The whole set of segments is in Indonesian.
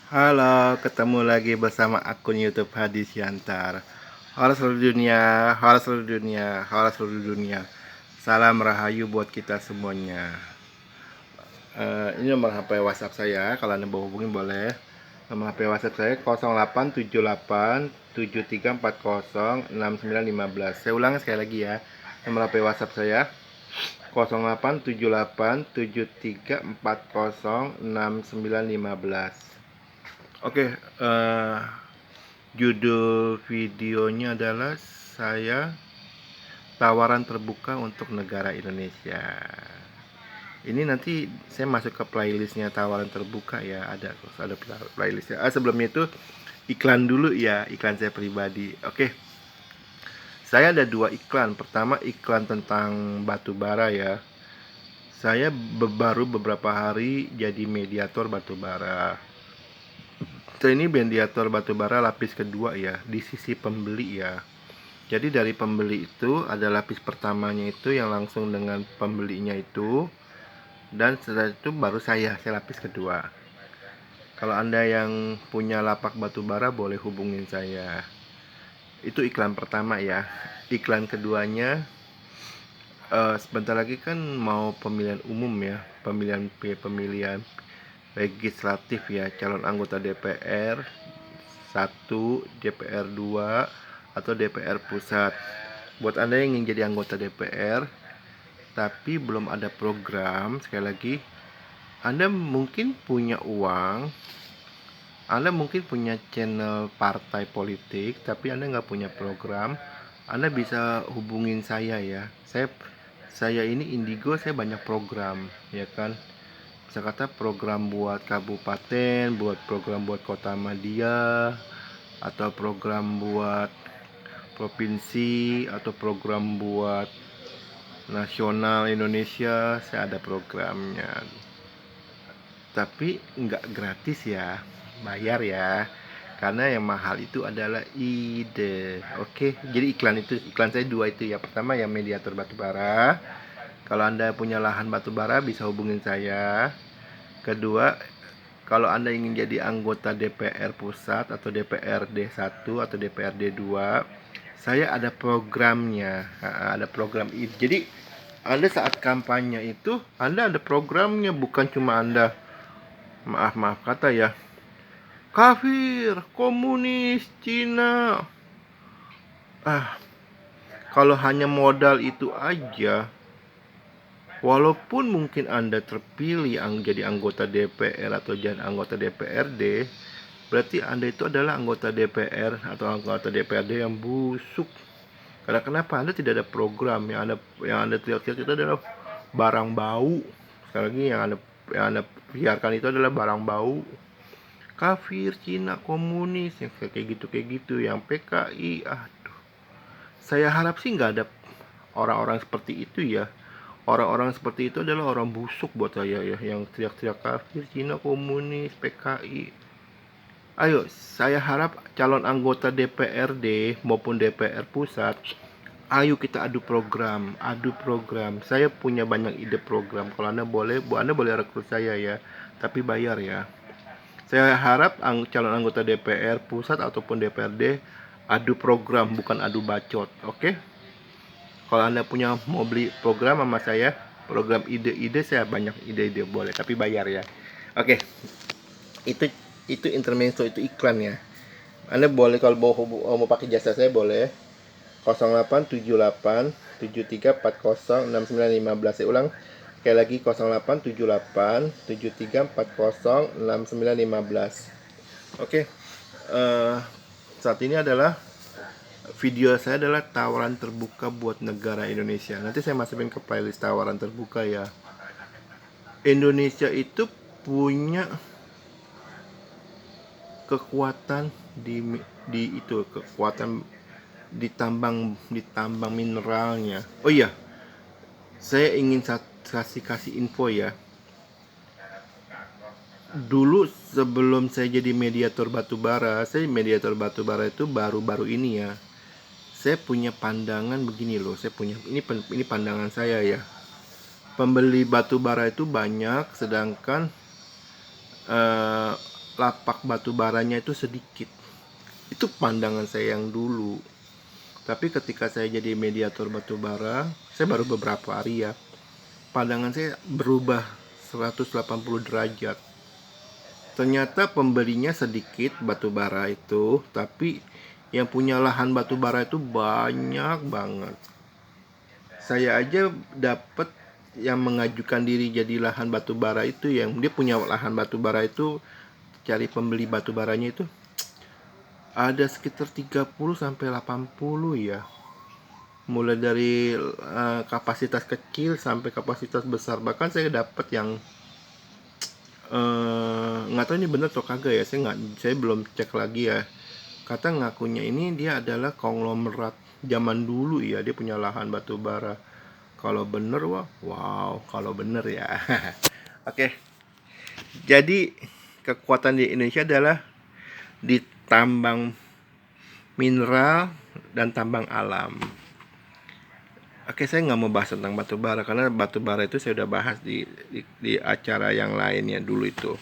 Halo, ketemu lagi bersama akun YouTube Hadi Siantar. Halo seluruh dunia, halo seluruh dunia, halo seluruh dunia. Salam rahayu buat kita semuanya. Ini nomor HP WhatsApp saya. Kalau Anda mau hubungi boleh. Nomor HP WhatsApp saya 087873406915. Saya ulang sekali lagi ya. Nomor HP WhatsApp saya 087873406915. Oke, judul videonya adalah saya tawaran terbuka untuk negara Indonesia. Ini nanti saya masuk ke playlistnya tawaran terbuka ya, ada playlistnya. Sebelumnya itu iklan dulu ya, iklan saya pribadi. Oke, saya ada dua iklan. Pertama iklan tentang batu bara ya. Saya baru beberapa hari jadi mediator batu bara. Ini mediator batu bara lapis kedua ya, di sisi pembeli ya. Jadi dari pembeli itu ada lapis pertamanya itu yang langsung dengan pembelinya itu, dan setelah itu baru saya lapis kedua. Kalau Anda yang punya lapak batu bara boleh hubungin saya. Itu iklan pertama ya. Iklan keduanya, sebentar lagi kan mau pemilihan umum ya, pemilihan legislatif ya, calon anggota DPR 1, DPR 2, atau DPR pusat. Buat Anda yang ingin jadi anggota DPR tapi belum ada program, sekali lagi, Anda mungkin punya uang, Anda mungkin punya channel partai politik, tapi Anda nggak punya program, Anda bisa hubungin saya ya. Saya ini Indigo, saya banyak program, ya kan. Bisa kata program buat kabupaten, buat program buat kota Madia, atau program buat provinsi, atau program buat nasional Indonesia. Saya ada programnya, tapi nggak gratis ya, bayar ya, karena yang mahal itu adalah ide. Oke, jadi iklan saya dua itu ya. Pertama yang mediator batubara, kalau Anda punya lahan batubara bisa hubungin saya. Kedua, kalau Anda ingin jadi anggota DPR pusat atau DPRD 1 atau DPRD 2, saya ada programnya. Ada program ini. Jadi Anda saat kampanye itu Anda ada programnya, bukan cuma Anda maaf kata ya, kafir, komunis, Cina. Kalau hanya modal itu aja, walaupun mungkin Anda terpilih jadi anggota DPR atau jadi anggota DPRD, berarti Anda itu adalah anggota DPR atau anggota DPRD yang busuk. Karena kenapa? Anda tidak ada program. Yang Anda teriak-teriak itu adalah barang bau. Sekali lagi, yang Anda biarkan itu adalah barang bau. Kafir, Cina, komunis, yang kayak gitu, yang PKI. Aduh, saya harap sih nggak ada orang-orang seperti itu ya. Orang-orang seperti itu adalah orang busuk buat saya ya, yang teriak-teriak kafir, Cina, komunis, PKI. Ayo, saya harap calon anggota DPRD maupun DPR pusat, ayo kita adu program, adu program. Saya punya banyak ide program. Kalau Anda boleh rekrut saya ya, tapi bayar ya. Saya harap calon anggota DPR pusat ataupun DPRD adu program, bukan adu bacot. Oke? Kalau Anda mau beli program sama saya, program ide-ide, saya banyak ide-ide, boleh, tapi bayar ya. Oke. Itu intermezzo, itu iklan ya. Anda boleh kalau mau pakai jasa saya boleh. 087873406915. Saya ulang sekali lagi, 087873406915. Oke. Saat ini adalah video saya adalah tawaran terbuka buat negara Indonesia. Nanti saya masukin ke playlist tawaran terbuka ya. Indonesia itu punya kekuatan kekuatan ditambang mineralnya. Oh iya, saya ingin kasih info ya. Dulu sebelum saya jadi mediator batubara, itu baru-baru ini ya. Saya punya pandangan begini loh. Ini pandangan saya ya. Pembeli batubara itu banyak, sedangkan lapak batu baranya itu sedikit. Itu pandangan saya yang dulu. Tapi ketika saya jadi mediator batu bara, saya baru beberapa hari ya, pandangan saya berubah 180 derajat. Ternyata pembelinya sedikit batu bara itu, tapi yang punya lahan batu bara itu banyak banget. Saya aja dapat yang mengajukan diri jadi lahan batu bara itu, yang dia punya lahan batu bara itu, cari pembeli batu baranya itu ada sekitar 30 sampai 80 ya. Mulai dari kapasitas kecil sampai kapasitas besar. Bahkan saya dapat yang nggak tahu ini benar atau kagak ya. Saya belum cek lagi ya. Kata ngakunya ini dia adalah konglomerat zaman dulu ya, dia punya lahan batu bara. Kalau bener wow, kalau bener ya. Oke. Jadi kekuatan di Indonesia adalah di tambang mineral dan tambang alam. Oke, saya nggak mau bahas tentang batu bara karena batu bara itu saya udah bahas di acara yang lainnya dulu itu.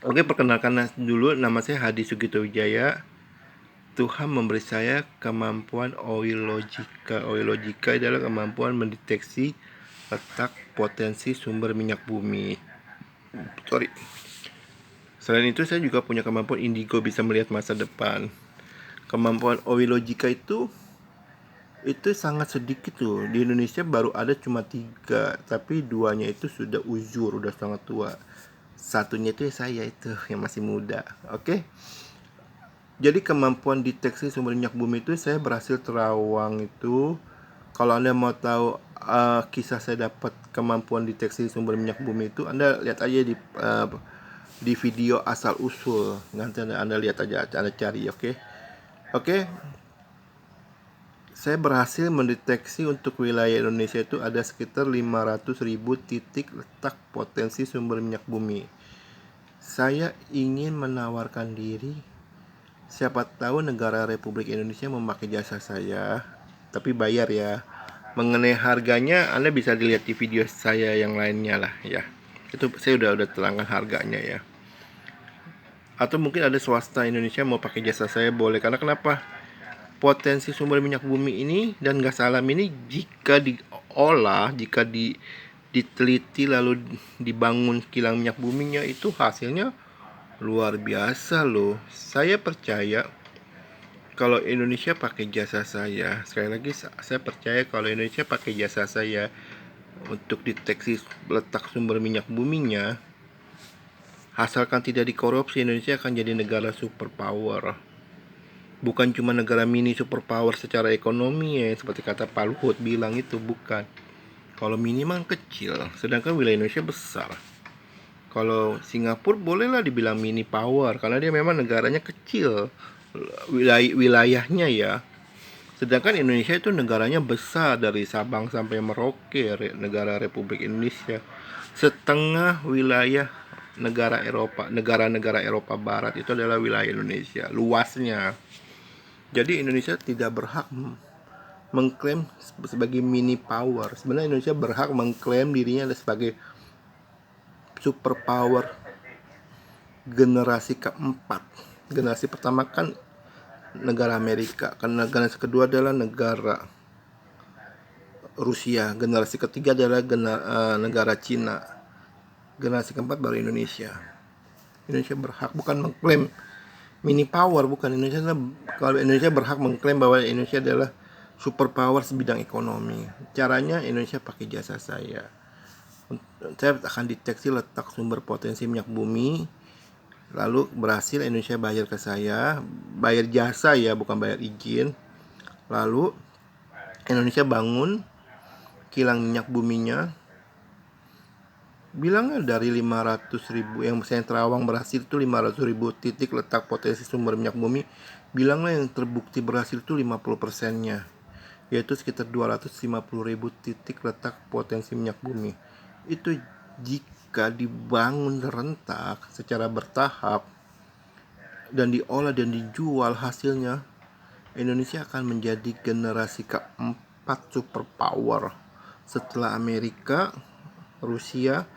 Oke, perkenalkan dulu, nama saya Hadi Sugito Wijaya. Tuhan memberi saya kemampuan oilogika. Oilogika adalah kemampuan mendeteksi letak potensi sumber minyak bumi. Selain itu saya juga punya kemampuan indigo, bisa melihat masa depan. Kemampuan oilogika itu sangat sedikit tuh. Di Indonesia baru ada cuma 3, tapi 2-nya itu sudah uzur, udah sangat tua. Satunya itu saya itu yang masih muda. Oke. Jadi kemampuan deteksi sumber minyak bumi itu saya berhasil terawang itu. Kalau Anda mau tahu kisah saya dapat kemampuan deteksi sumber minyak bumi itu, Anda lihat aja di video asal usul. Nanti Anda lihat aja, Anda cari, oke. Oke. Saya berhasil mendeteksi untuk wilayah Indonesia itu ada sekitar 500.000 titik letak potensi sumber minyak bumi. Saya ingin menawarkan diri. Siapa tahu negara Republik Indonesia memakai jasa saya, tapi bayar ya. Mengenai harganya Anda bisa dilihat di video saya yang lainnya lah ya. Itu saya udah terangkan harganya ya. Atau mungkin ada swasta Indonesia mau pakai jasa saya, boleh. Karena kenapa? Potensi sumber minyak bumi ini dan gas alam ini jika diolah, jika diteliti lalu dibangun kilang minyak buminya, itu hasilnya luar biasa loh. Saya percaya kalau Indonesia pakai jasa saya, sekali lagi saya percaya kalau Indonesia pakai jasa saya untuk deteksi letak sumber minyak buminya, asalkan tidak dikorupsi, Indonesia akan jadi negara superpower. Bukan cuma negara mini superpower secara ekonomi ya, seperti kata Pak Luhut bilang itu, bukan. Kalau mini mah kecil, sedangkan wilayah Indonesia besar. Kalau Singapura bolehlah dibilang mini power karena dia memang negaranya kecil, wilayahnya ya. Sedangkan Indonesia itu negaranya besar, dari Sabang sampai Merauke, negara Republik Indonesia. Setengah wilayah negara-negara Eropa Barat itu adalah wilayah Indonesia, luasnya. Jadi Indonesia tidak berhak mengklaim sebagai mini power. Sebenarnya Indonesia berhak mengklaim dirinya sebagai superpower generasi keempat. Generasi pertama kan negara Amerika, karena generasi kedua adalah negara Rusia, generasi ketiga adalah negara Cina, generasi keempat baru Indonesia. Indonesia berhak bukan mengklaim mini power, bukan. Kalau Indonesia berhak mengklaim bahwa Indonesia adalah superpower sebidang ekonomi. Caranya Indonesia pakai jasa saya. Saya akan deteksi letak sumber potensi minyak bumi, lalu berhasil Indonesia bayar ke saya, bayar jasa ya, bukan bayar izin. Lalu Indonesia bangun kilang minyak buminya. Bilangnya dari 500.000 yang saya terawang berhasil itu 500.000 titik letak potensi sumber minyak bumi. Bilanglah yang terbukti berhasil itu 50%-nya, yaitu sekitar 250.000 titik letak potensi minyak bumi. Itu jika dibangun serentak secara bertahap dan diolah dan dijual, hasilnya Indonesia akan menjadi generasi keempat superpower setelah Amerika, Rusia,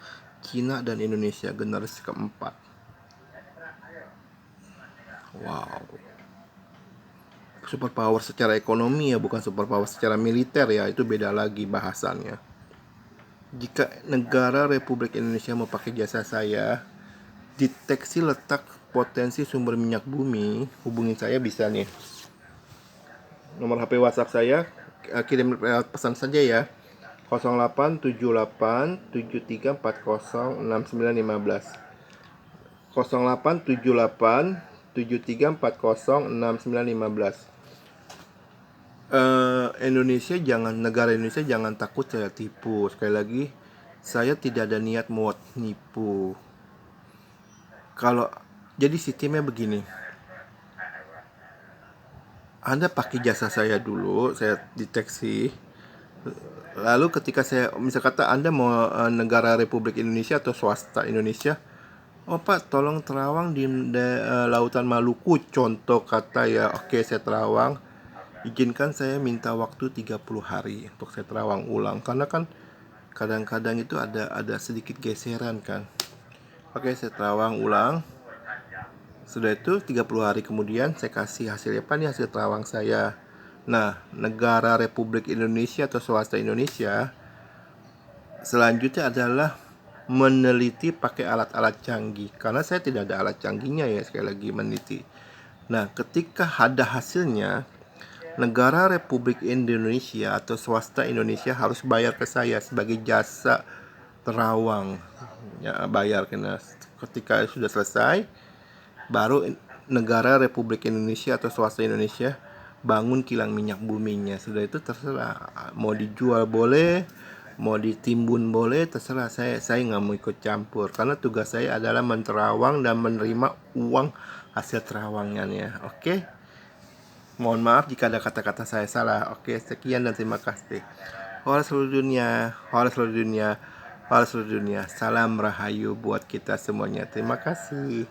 Cina dan Indonesia generasi keempat. Wow. Superpower secara ekonomi ya, bukan superpower secara militer ya, itu beda lagi bahasannya. Jika negara Republik Indonesia mau pakai jasa saya, deteksi letak potensi sumber minyak bumi, hubungin saya bisa nih. Nomor HP WhatsApp saya, kirim pesan saja ya. 087873406915. 087873406915. Negara Indonesia jangan takut saya tipu. Sekali lagi, saya tidak ada niat mau nipu. Jadi sistemnya begini, Anda pakai jasa saya dulu, saya deteksi. Lalu ketika saya, misal kata Anda mau negara Republik Indonesia atau swasta Indonesia, oh Pak, tolong terawang di Lautan Maluku, contoh kata ya. Oke, saya terawang. Izinkan saya minta waktu 30 hari untuk saya terawang ulang, karena kan kadang-kadang itu ada sedikit geseran kan. Oke, saya terawang ulang. Sudah itu 30 hari kemudian saya kasih hasilnya, apa nih hasil terawang saya. Nah, negara Republik Indonesia atau swasta Indonesia selanjutnya adalah meneliti pakai alat-alat canggih, karena saya tidak ada alat canggihnya ya, sekali lagi meneliti. Nah, ketika ada hasilnya, negara Republik Indonesia atau swasta Indonesia harus bayar ke saya sebagai jasa terawang ya, bayar. Ketika sudah selesai, baru negara Republik Indonesia atau swasta Indonesia bangun kilang minyak buminya. Sudah itu terserah, mau dijual boleh, mau ditimbun boleh, terserah. Saya nggak mau ikut campur, karena tugas saya adalah menterawang dan menerima uang hasil terawangannya. Oke? Mohon maaf jika ada kata-kata saya salah. Oke, sekian dan terima kasih. Horas seluruh dunia, horas seluruh dunia, horas seluruh dunia. Salam rahayu buat kita semuanya. Terima kasih.